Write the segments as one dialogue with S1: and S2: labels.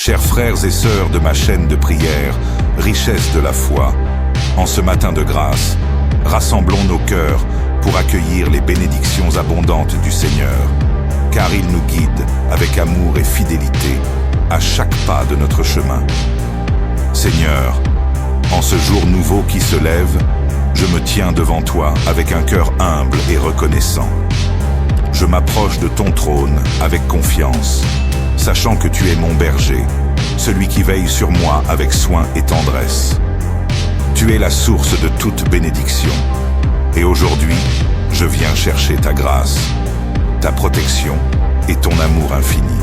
S1: Chers frères et sœurs de ma chaîne de prière, richesse de la foi, en ce matin de grâce, rassemblons nos cœurs pour accueillir les bénédictions abondantes du Seigneur, car il nous guide avec amour et fidélité à chaque pas de notre chemin. Seigneur, en ce jour nouveau qui se lève, je me tiens devant toi avec un cœur humble et reconnaissant. Je m'approche de ton trône avec confiance, sachant que tu es mon berger, celui qui veille sur moi avec soin et tendresse. Tu es la source de toute bénédiction. Et aujourd'hui, je viens chercher ta grâce, ta protection et ton amour infini.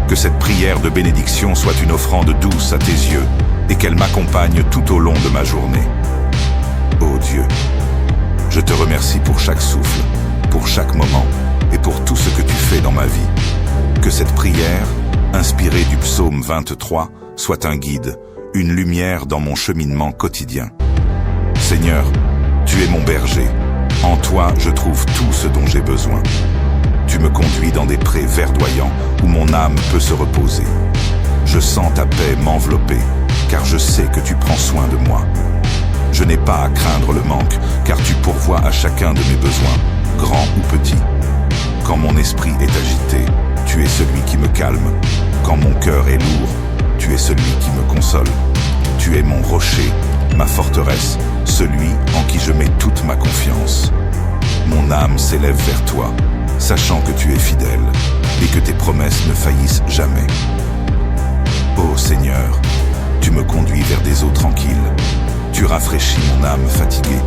S1: Que cette prière de bénédiction soit une offrande douce à tes yeux et qu'elle m'accompagne tout au long de ma journée. Ô Dieu, je te remercie pour chaque souffle, pour chaque moment et pour tout ce que tu fais dans ma vie. Que cette prière, inspirée du psaume 23, soit un guide, une lumière dans mon cheminement quotidien. Seigneur, tu es mon berger. En toi, je trouve tout ce dont j'ai besoin. Tu me conduis dans des prés verdoyants où mon âme peut se reposer. Je sens ta paix m'envelopper, car je sais que tu prends soin de moi. Je n'ai pas à craindre le manque, car tu pourvois à chacun de mes besoins, grands ou petits. Quand mon esprit est agité, tu es celui qui me calme. Quand mon cœur est lourd, tu es celui qui me console. Tu es mon rocher, ma forteresse, celui en qui je mets toute ma confiance. Mon âme s'élève vers toi, sachant que tu es fidèle et que tes promesses ne faillissent jamais. Ô Seigneur, tu me conduis vers des eaux tranquilles. Tu rafraîchis mon âme fatiguée.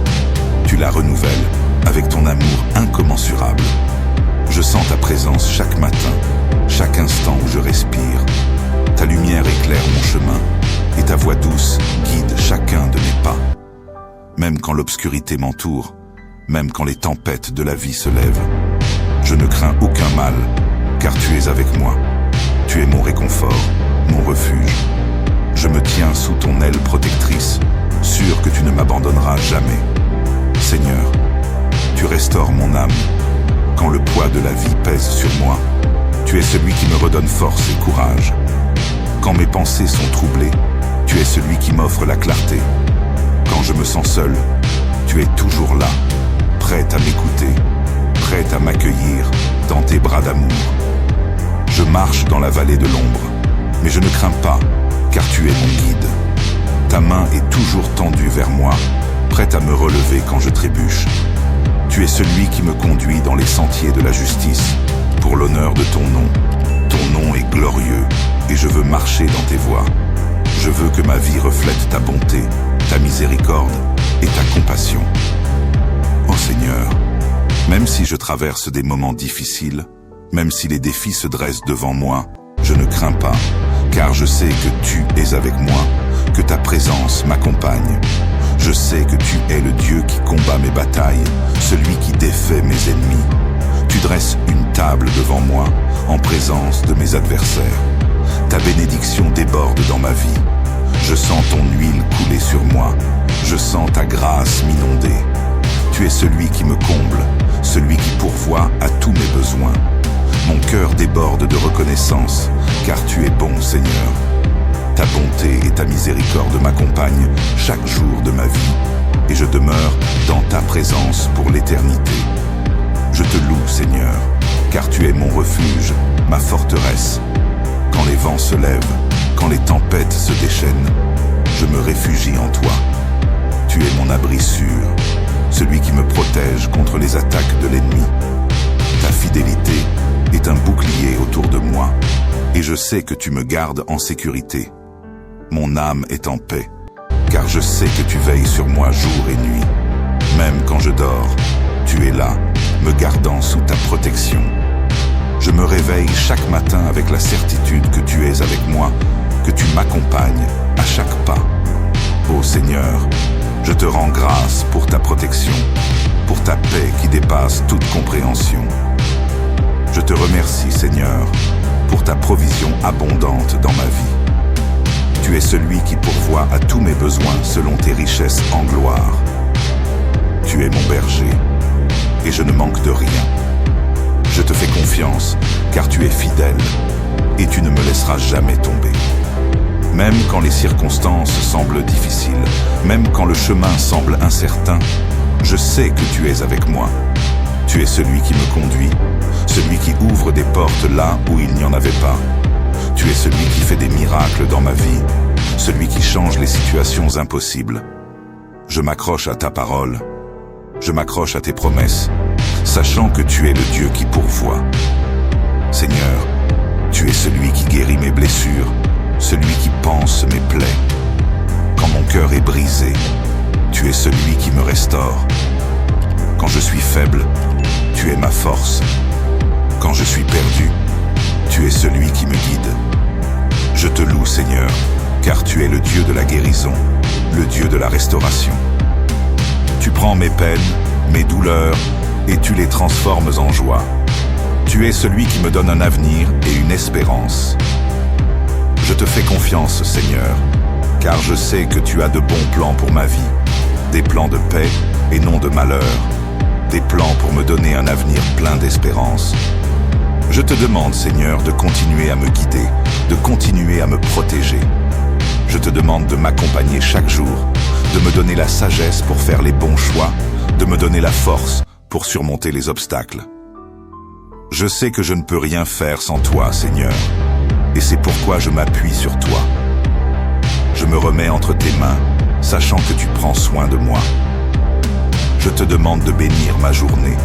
S1: Tu la renouvelles avec ton amour incommensurable. Je sens ta présence chaque matin, chaque instant où je respire. Ta lumière éclaire mon chemin et ta voix douce guide chacun de mes pas. Même quand l'obscurité m'entoure, même quand les tempêtes de la vie se lèvent, je ne crains aucun mal, car tu es avec moi. Tu es mon réconfort, mon refuge. Je me tiens sous ton aile protectrice, sûr que tu ne m'abandonneras jamais. Seigneur, tu restaures mon âme. Quand le poids de la vie pèse sur moi, tu es celui qui me redonne force et courage. Quand mes pensées sont troublées, tu es celui qui m'offre la clarté. Quand je me sens seul, tu es toujours là, prête à m'écouter, prête à m'accueillir dans tes bras d'amour. Je marche dans la vallée de l'ombre, mais je ne crains pas, car tu es mon guide. Ta main est toujours tendue vers moi, prête à me relever quand je trébuche. Tu es celui qui me conduit dans les sentiers de la justice, pour l'honneur de ton nom. Ton nom est glorieux, et je veux marcher dans tes voies. Je veux que ma vie reflète ta bonté, ta miséricorde et ta compassion. Ô Seigneur, même si je traverse des moments difficiles, même si les défis se dressent devant moi, je ne crains pas, car je sais que tu es avec moi, que ta présence m'accompagne. Je sais que tu es le Dieu qui combat mes batailles, celui qui défait mes ennemis. Tu dresses une table devant moi, en présence de mes adversaires. Ta bénédiction déborde dans ma vie. Je sens ton huile couler sur moi. Je sens ta grâce m'inonder. Tu es celui qui me comble, celui qui pourvoit à tous mes besoins. Mon cœur déborde de reconnaissance, car tu es bon, Seigneur. Ta bonté et ta miséricorde m'accompagnent chaque jour de ma vie, et je demeure dans ta présence pour l'éternité. Je te loue, Seigneur, car tu es mon refuge, ma forteresse. Quand les vents se lèvent, quand les tempêtes se déchaînent, je me réfugie en toi. Tu es mon abri sûr, celui qui me protège contre les attaques de l'ennemi. Ta fidélité est un bouclier autour de moi, et je sais que tu me gardes en sécurité. Mon âme est en paix, car je sais que tu veilles sur moi jour et nuit. Même quand je dors, tu es là, me gardant sous ta protection. Je me réveille chaque matin avec la certitude que tu es avec moi, que tu m'accompagnes à chaque pas. Ô Seigneur, je te rends grâce pour ta protection, pour ta paix qui dépasse toute compréhension. Je te remercie, Seigneur, pour ta provision abondante dans ma vie. Tu es celui qui pourvoit à tous mes besoins selon tes richesses en gloire. Tu es mon berger, et je ne manque de rien. Je te fais confiance, car tu es fidèle, et tu ne me laisseras jamais tomber. Même quand les circonstances semblent difficiles, même quand le chemin semble incertain, je sais que tu es avec moi. Tu es celui qui me conduit, celui qui ouvre des portes là où il n'y en avait pas. Tu es celui qui fait des miracles dans ma vie, celui qui change les situations impossibles. Je m'accroche à ta parole, je m'accroche à tes promesses, sachant que tu es le Dieu qui pourvoit. Seigneur, tu es celui qui guérit mes blessures, celui qui panse mes plaies. Quand mon cœur est brisé, tu es celui qui me restaure. Quand je suis faible, tu es ma force. Quand je suis perdu, tu es celui qui me guide. Je te loue, Seigneur, car tu es le Dieu de la guérison, le Dieu de la restauration. Tu prends mes peines, mes douleurs, et tu les transformes en joie. Tu es celui qui me donne un avenir et une espérance. Je te fais confiance, Seigneur, car je sais que tu as de bons plans pour ma vie, des plans de paix et non de malheur, des plans pour me donner un avenir plein d'espérance. Je te demande, Seigneur, de continuer à me guider, de continuer à me protéger. Je te demande de m'accompagner chaque jour, de me donner la sagesse pour faire les bons choix, de me donner la force pour surmonter les obstacles. Je sais que je ne peux rien faire sans toi, Seigneur, et c'est pourquoi je m'appuie sur toi. Je me remets entre tes mains, sachant que tu prends soin de moi. Je te demande de bénir ma journée,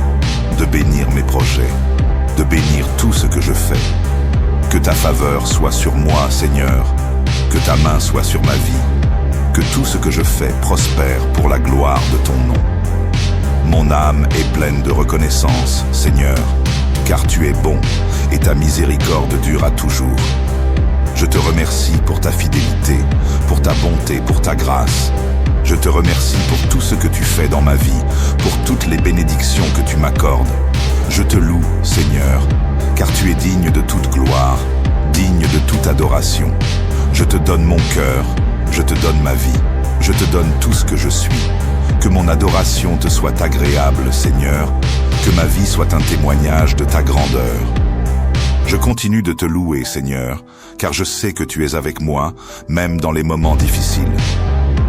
S1: de bénir mes projets, de bénir tout ce que je fais. Que ta faveur soit sur moi, Seigneur, que ta main soit sur ma vie, que tout ce que je fais prospère pour la gloire de ton nom. Mon âme est pleine de reconnaissance, Seigneur, car tu es bon et ta miséricorde dure à toujours. Je te remercie pour ta fidélité, pour ta bonté, pour ta grâce. Je te remercie pour tout ce que tu fais dans ma vie, pour toutes les bénédictions que tu m'accordes. Je te loue, Seigneur, car tu es digne de toute gloire, digne de toute adoration. Je te donne mon cœur, je te donne ma vie, je te donne tout ce que je suis. Que mon adoration te soit agréable, Seigneur, que ma vie soit un témoignage de ta grandeur. Je continue de te louer, Seigneur, car je sais que tu es avec moi, même dans les moments difficiles.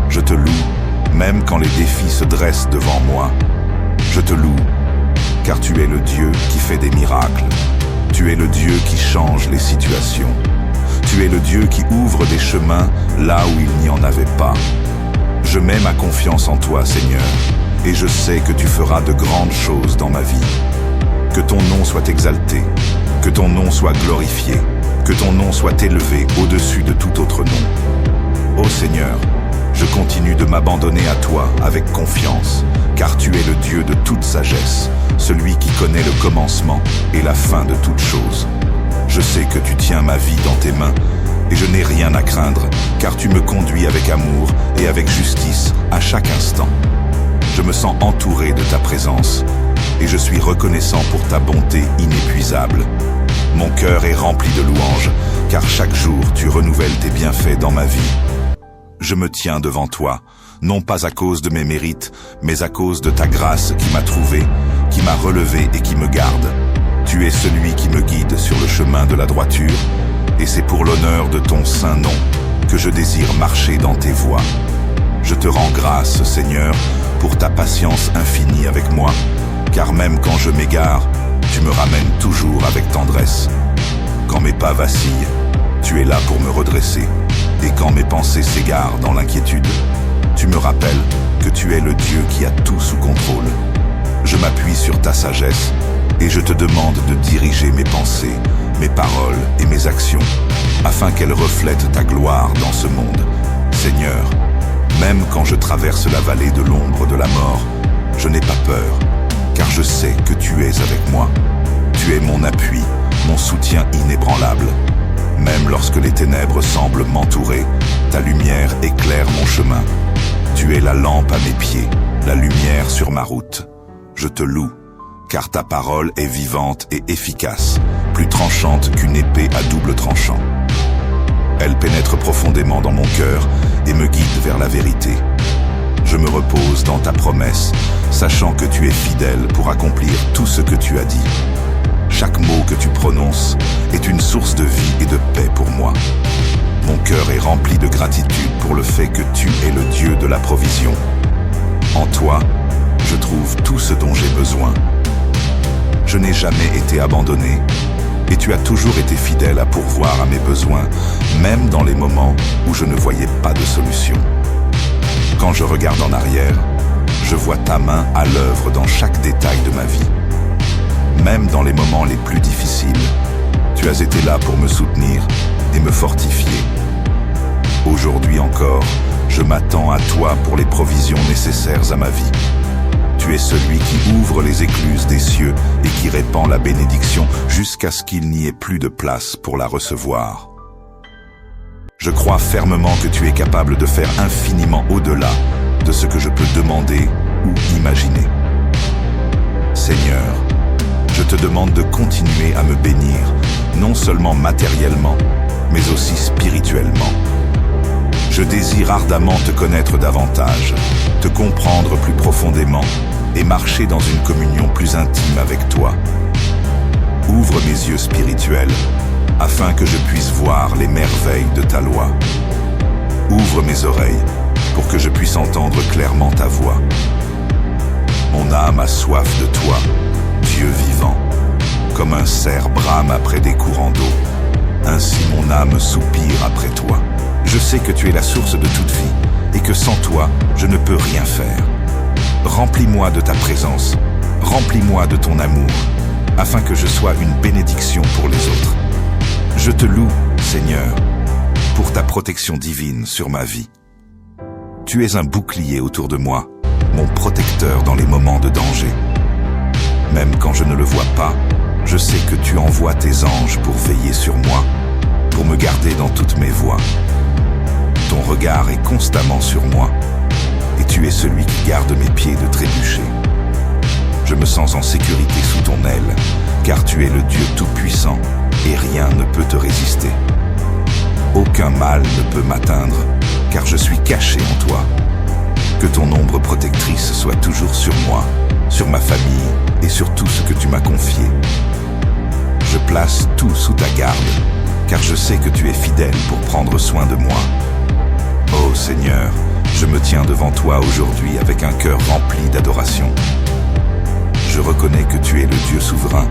S1: Je te loue, même quand les défis se dressent devant moi. Je te loue, car tu es le Dieu qui fait des miracles. Tu es le Dieu qui change les situations. Tu es le Dieu qui ouvre des chemins là où il n'y en avait pas. Je mets ma confiance en toi, Seigneur, et je sais que tu feras de grandes choses dans ma vie. Que ton nom soit exalté, que ton nom soit glorifié, que ton nom soit élevé au-dessus de tout autre nom. Ô Seigneur, je continue de m'abandonner à toi avec confiance, car tu es le Dieu de toute sagesse, celui qui connaît le commencement et la fin de toutes choses. Je sais que tu tiens ma vie dans tes mains, et je n'ai rien à craindre, car tu me conduis avec amour et avec justice à chaque instant. Je me sens entouré de ta présence, et je suis reconnaissant pour ta bonté inépuisable. Mon cœur est rempli de louanges, car chaque jour tu renouvelles tes bienfaits dans ma vie. Je me tiens devant toi, non pas à cause de mes mérites, mais à cause de ta grâce qui m'a trouvé, qui m'a relevé et qui me garde. Tu es celui qui me guide sur le chemin de la droiture, et c'est pour l'honneur de ton saint nom que je désire marcher dans tes voies. Je te rends grâce, Seigneur, pour ta patience infinie avec moi, car même quand je m'égare, tu me ramènes toujours avec tendresse. Quand mes pas vacillent, tu es là pour me redresser, et quand mes pensées s'égarent dans l'inquiétude, tu me rappelles que tu es le Dieu qui a tout sous contrôle. Je m'appuie sur ta sagesse, et je te demande de diriger mes pensées, mes paroles et mes actions, afin qu'elles reflètent ta gloire dans ce monde. Seigneur, même quand je traverse la vallée de l'ombre de la mort, je n'ai pas peur, car je sais que tu es avec moi. Tu es mon appui, mon soutien inébranlable. Même lorsque les ténèbres semblent m'entourer, ta lumière éclaire mon chemin. Tu es la lampe à mes pieds, la lumière sur ma route. Je te loue, car ta parole est vivante et efficace, plus tranchante qu'une épée à double tranchant. Elle pénètre profondément dans mon cœur et me guide vers la vérité. Je me repose dans ta promesse, sachant que tu es fidèle pour accomplir tout ce que tu as dit. Chaque mot que tu prononces est une source de vie et de paix pour moi. Mon cœur cœur est rempli de gratitude pour le fait que tu es le Dieu de la provision. En toi, je trouve tout ce dont j'ai besoin. Je n'ai jamais été abandonné et tu as toujours été fidèle à pourvoir à mes besoins, même dans les moments où je ne voyais pas de solution. Quand je regarde en arrière, je vois ta main à l'œuvre dans chaque détail de ma vie. Même dans les moments les plus difficiles, tu as été là pour me soutenir et me fortifier. Aujourd'hui encore, je m'attends à toi pour les provisions nécessaires à ma vie. Tu es celui qui ouvre les écluses des cieux et qui répand la bénédiction jusqu'à ce qu'il n'y ait plus de place pour la recevoir. Je crois fermement que tu es capable de faire infiniment au-delà de ce que je peux demander ou imaginer. Seigneur, je te demande de continuer à me bénir, non seulement matériellement, mais aussi spirituellement. Je désire ardemment te connaître davantage, te comprendre plus profondément et marcher dans une communion plus intime avec toi. Ouvre mes yeux spirituels afin que je puisse voir les merveilles de ta loi. Ouvre mes oreilles pour que je puisse entendre clairement ta voix. Mon âme a soif de toi, Dieu vivant, comme un cerf brame après des courants d'eau. Ainsi mon âme soupire après toi. Je sais que tu es la source de toute vie et que sans toi, je ne peux rien faire. Remplis-moi de ta présence, remplis-moi de ton amour, afin que je sois une bénédiction pour les autres. Je te loue, Seigneur, pour ta protection divine sur ma vie. Tu es un bouclier autour de moi, mon protecteur dans les moments de danger. Même quand je ne le vois pas, je sais que tu envoies tes anges pour veiller sur moi, pour me garder dans toutes mes voies. Ton regard est constamment sur moi, et tu es celui qui garde mes pieds de trébucher. Je me sens en sécurité sous ton aile, car tu es le Dieu Tout-Puissant, et rien ne peut te résister. Aucun mal ne peut m'atteindre, car je suis caché en toi. Que ton ombre protectrice soit toujours sur moi, sur ma famille et sur tout ce que tu m'as confié. Je place tout sous ta garde, car je sais que tu es fidèle pour prendre soin de moi. Ô Seigneur, je me tiens devant toi aujourd'hui avec un cœur rempli d'adoration. Je reconnais que tu es le Dieu souverain,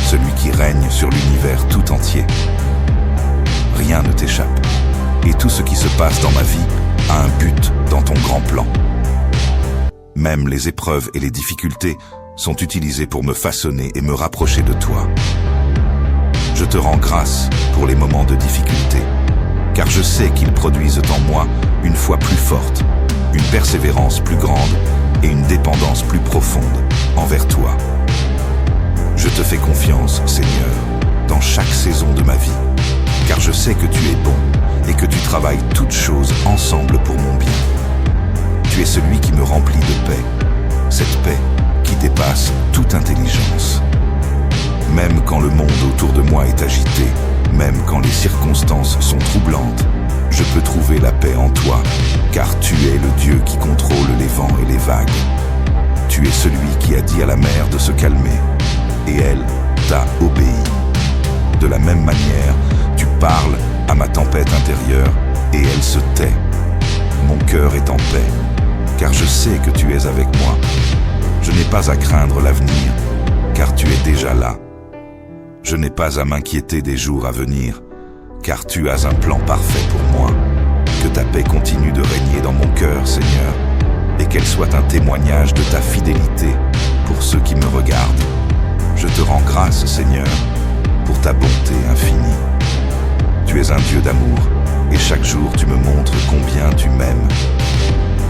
S1: celui qui règne sur l'univers tout entier. Rien ne t'échappe, et tout ce qui se passe dans ma vie a un but dans ton grand plan. Même les épreuves et les difficultés sont utilisées pour me façonner et me rapprocher de toi. Je te rends grâce pour les moments de difficulté, car je sais qu'ils produisent en moi une foi plus forte, une persévérance plus grande et une dépendance plus profonde envers toi. Je te fais confiance, Seigneur, dans chaque saison de ma vie, car je sais que tu es bon et que tu travailles toutes choses ensemble pour mon bien. Tu es celui qui me remplit de paix, cette paix qui dépasse toute intelligence. Même quand le monde autour de moi est agité, même quand les circonstances sont troublantes, je peux trouver la paix en toi, car tu es le Dieu qui contrôle les vents et les vagues. Tu es celui qui a dit à la mer de se calmer, et elle t'a obéi. De la même manière, tu parles à ma tempête intérieure, et elle se tait. Mon cœur est en paix, car je sais que tu es avec moi. Je n'ai pas à craindre l'avenir, car tu es déjà là. Je n'ai pas à m'inquiéter des jours à venir, car tu as un plan parfait pour moi. Que ta paix continue de régner dans mon cœur, Seigneur, et qu'elle soit un témoignage de ta fidélité pour ceux qui me regardent. Je te rends grâce, Seigneur, pour ta bonté infinie. Tu es un Dieu d'amour, et chaque jour tu me montres combien tu m'aimes.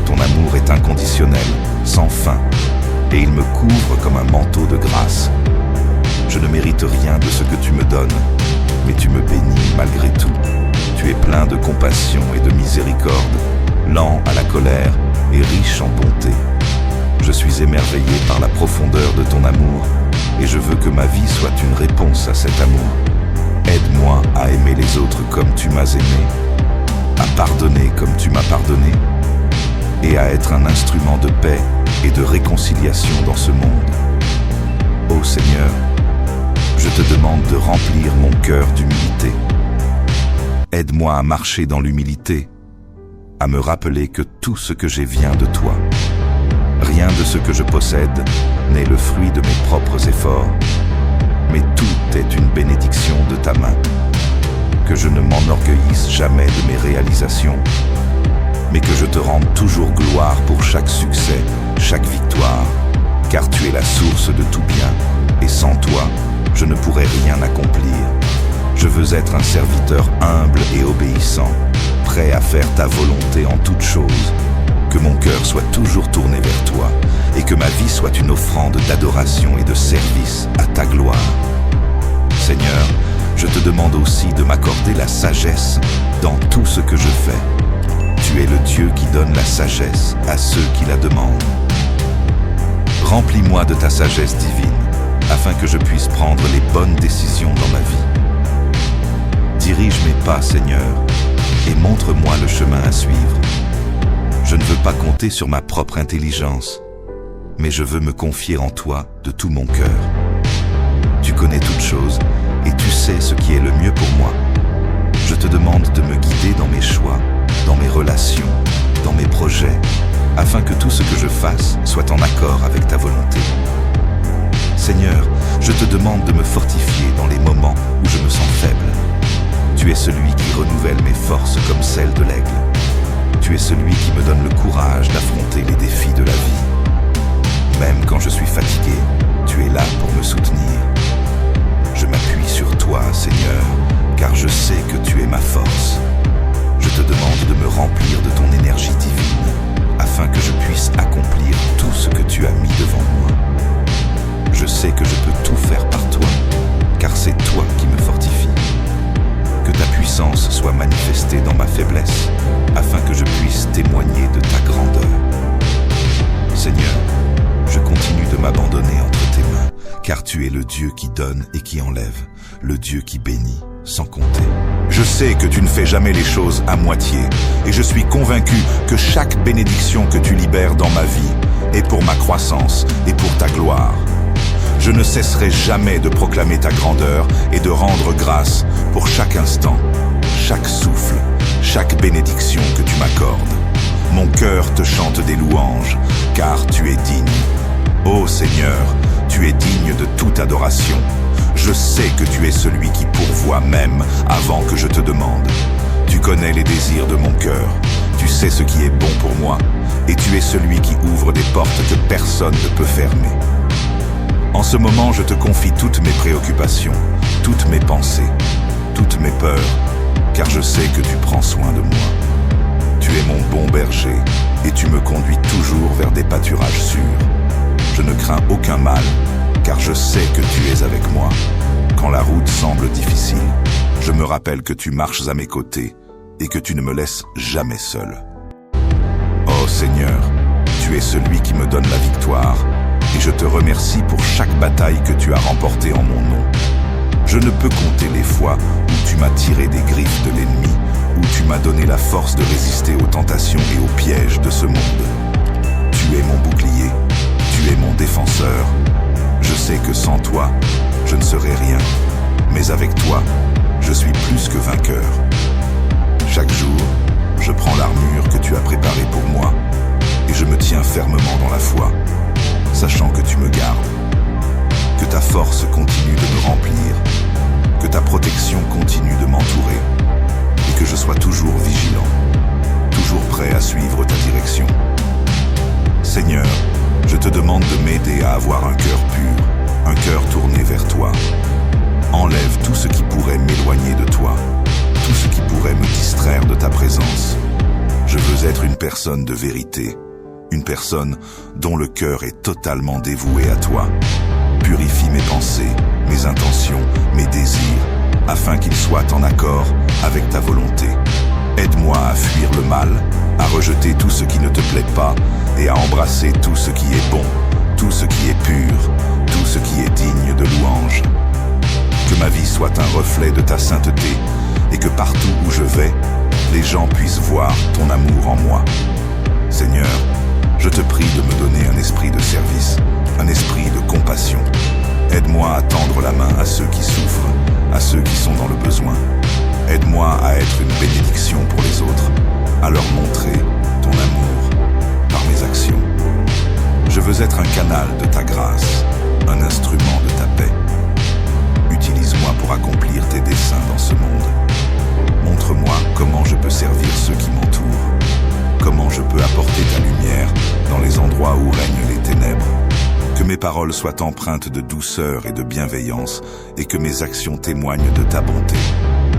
S1: Ton amour est inconditionnel, sans fin, et il me couvre comme un manteau de grâce. Je ne mérite rien de ce que tu me donnes, mais tu me bénis malgré tout. Tu es plein de compassion et de miséricorde, lent à la colère et riche en bonté. Je suis émerveillé par la profondeur de ton amour, et je veux que ma vie soit une réponse à cet amour. Aide-moi à aimer les autres comme tu m'as aimé, à pardonner comme tu m'as pardonné, et à être un instrument de paix et de réconciliation dans ce monde. Ô Seigneur, je te demande de remplir mon cœur d'humilité. Aide-moi à marcher dans l'humilité, à me rappeler que tout ce que j'ai vient de toi. Rien de ce que je possède n'est le fruit de mes propres efforts, mais tout est une bénédiction de ta main. Que je ne m'enorgueillisse jamais de mes réalisations, mais que je te rende toujours gloire pour chaque succès, chaque victoire, car tu es la source de tout bien, et sans toi, je ne pourrais rien accomplir. Je veux être un serviteur humble et obéissant, prêt à faire ta volonté en toutes choses. Que mon cœur soit toujours tourné vers toi, et que ma vie soit une offrande d'adoration et de service à ta gloire. Seigneur, je te demande aussi de m'accorder la sagesse dans tout ce que je fais. Tu es le Dieu qui donne la sagesse à ceux qui la demandent. Remplis-moi de ta sagesse divine, afin que je puisse prendre les bonnes décisions dans ma vie. Dirige mes pas, Seigneur, et montre-moi le chemin à suivre. Je ne veux pas compter sur ma propre intelligence, mais je veux me confier en toi de tout mon cœur. Tu connais toutes choses et tu sais ce qui est le mieux pour moi. Je te demande de me guider dans mes choix, dans mes relations, dans mes projets, afin que tout ce que je fasse soit en accord avec ta volonté. Seigneur, je te demande de me fortifier dans les moments où je me sens faible. Tu es celui qui renouvelle mes forces comme celles de l'aigle. Tu es celui qui me donne le courage d'affronter les défis de la vie. Même quand je suis fatigué, tu es là pour me soutenir. Je m'appuie sur toi, Seigneur, car je sais que tu es ma force. Je te demande de me remplir de ton énergie divine, afin que je puisse accomplir tout ce que tu as mis devant moi. Je sais que je peux tout faire par toi, car c'est toi qui me fortifie. Que ta puissance soit manifestée dans ma faiblesse, afin que je puisse témoigner de ta grandeur. Seigneur, je continue de m'abandonner entre tes mains, car tu es le Dieu qui donne et qui enlève, le Dieu qui bénit sans compter. Je sais que tu ne fais jamais les choses à moitié, et je suis convaincu que chaque bénédiction que tu libères dans ma vie est pour ma croissance et pour ta gloire. Je ne cesserai jamais de proclamer ta grandeur et de rendre grâce pour chaque instant, chaque souffle, chaque bénédiction que tu m'accordes. Mon cœur te chante des louanges, car tu es digne. Ô Seigneur, tu es digne de toute adoration. Je sais que tu es celui qui pourvoit même avant que je te demande. Tu connais les désirs de mon cœur, tu sais ce qui est bon pour moi, et tu es celui qui ouvre des portes que personne ne peut fermer. En ce moment, je te confie toutes mes préoccupations, toutes mes pensées, toutes mes peurs, car je sais que tu prends soin de moi. Tu es mon bon berger, et tu me conduis toujours vers des pâturages sûrs. Je ne crains aucun mal, car je sais que tu es avec moi. Quand la route semble difficile, je me rappelle que tu marches à mes côtés, et que tu ne me laisses jamais seul. Ô Seigneur, tu es celui qui me donne la victoire, et je te remercie pour chaque bataille que tu as remportée en mon nom. Je ne peux compter les fois où tu m'as tiré des griffes de l'ennemi, où tu m'as donné la force de résister aux tentations et aux pièges de ce monde. Tu es mon bouclier, tu es mon défenseur. Je sais que sans toi, je ne serai rien, mais avec toi, je suis plus que vainqueur. Chaque jour, je prends l'armure que tu as préparée pour moi, et je me tiens fermement dans la foi, sachant que tu me gardes, que ta force continue de me remplir, que ta protection continue de m'entourer, et que je sois toujours vigilant, toujours prêt à suivre ta direction. Seigneur, je te demande de m'aider à avoir un cœur pur, un cœur tourné vers toi. Enlève tout ce qui pourrait m'éloigner de toi, tout ce qui pourrait me distraire de ta présence. Je veux être une personne de vérité, une personne dont le cœur est totalement dévoué à toi. Purifie mes pensées, mes intentions, mes désirs, afin qu'ils soient en accord avec ta volonté. Aide-moi à fuir le mal, à rejeter tout ce qui ne te plaît pas et à embrasser tout ce qui est bon, tout ce qui est pur, tout ce qui est digne de louange. Que ma vie soit un reflet de ta sainteté et que partout où je vais, les gens puissent voir ton amour en moi. Seigneur, je te prie de me donner un esprit de service, un esprit de compassion. Aide-moi à tendre la main à ceux qui souffrent, à ceux qui sont dans le besoin. Aide-moi à être une bénédiction pour les autres, à leur montrer ton amour par mes actions. Je veux être un canal de ta grâce, un instrument de ta paix. Utilise-moi pour accomplir tes desseins dans ce monde. Montre-moi comment je peux servir ceux qui m'entourent, comment je peux apporter ta lumière dans les endroits où règnent les ténèbres. Que mes paroles soient empreintes de douceur et de bienveillance et que mes actions témoignent de ta bonté.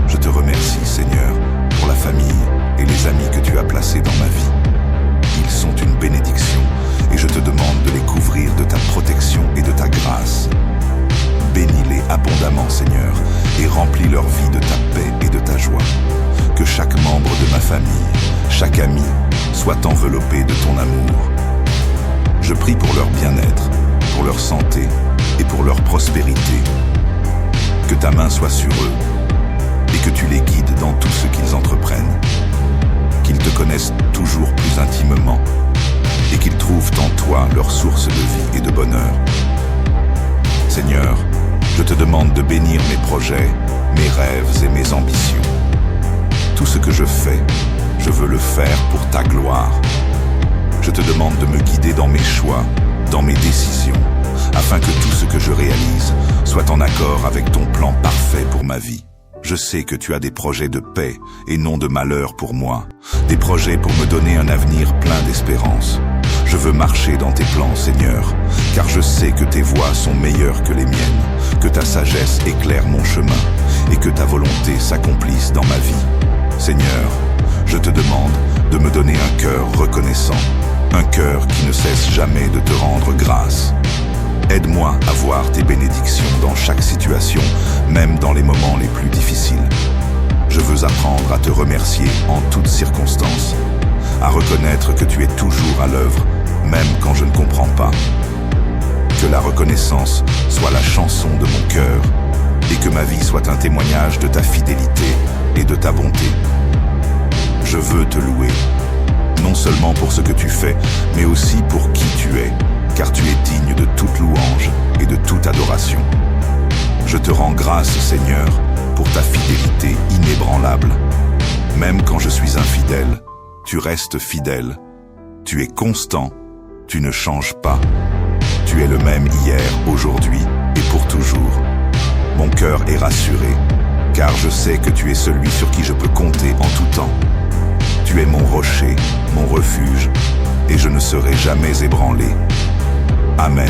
S1: Je te remercie, Seigneur, pour la famille et les amis que tu as placés dans ma vie. Ils sont une bénédiction et je te demande de les couvrir de ta protection et de ta grâce. Bénis-les abondamment, Seigneur, et remplis leur vie de ta paix et de ta joie. Que chaque membre de ma famille, chaque ami, soit enveloppé de ton amour. Je prie pour leur bien-être, pour leur santé et pour leur prospérité. Que ta main soit sur eux et que tu les guides dans tout ce qu'ils entreprennent. Qu'ils te connaissent toujours plus intimement et qu'ils trouvent en toi leur source de vie et de bonheur. Seigneur, je te demande de bénir mes projets, mes rêves et mes ambitions. Tout ce que je fais, je veux le faire pour ta gloire. Je te demande de me guider dans mes choix, dans mes décisions, afin que tout ce que je réalise soit en accord avec ton plan parfait pour ma vie. Je sais que tu as des projets de paix et non de malheur pour moi, des projets pour me donner un avenir plein d'espérance. Je veux marcher dans tes plans, Seigneur, car je sais que tes voies sont meilleures que les miennes, que ta sagesse éclaire mon chemin et que ta volonté s'accomplisse dans ma vie. Seigneur, je te demande de me donner un cœur reconnaissant, un cœur qui ne cesse jamais de te rendre grâce. Aide-moi à voir tes bénédictions dans chaque situation, même dans les moments les plus difficiles. Je veux apprendre à te remercier en toutes circonstances, à reconnaître que tu es toujours à l'œuvre, même quand je ne comprends pas. Que la reconnaissance soit la chanson de mon cœur et que ma vie soit un témoignage de ta fidélité et de ta bonté. Je veux te louer, non seulement pour ce que tu fais, mais aussi pour qui tu es, car tu es digne de toute louange et de toute adoration. Je te rends grâce, Seigneur, pour ta fidélité inébranlable. Même quand je suis infidèle, tu restes fidèle. Tu es constant, tu ne changes pas. Tu es le même hier, aujourd'hui et pour toujours. Mon cœur est rassuré, car je sais que tu es celui sur qui je peux compter en tout temps. Tu es mon rocher, mon refuge, et je ne serai jamais ébranlé. Amen.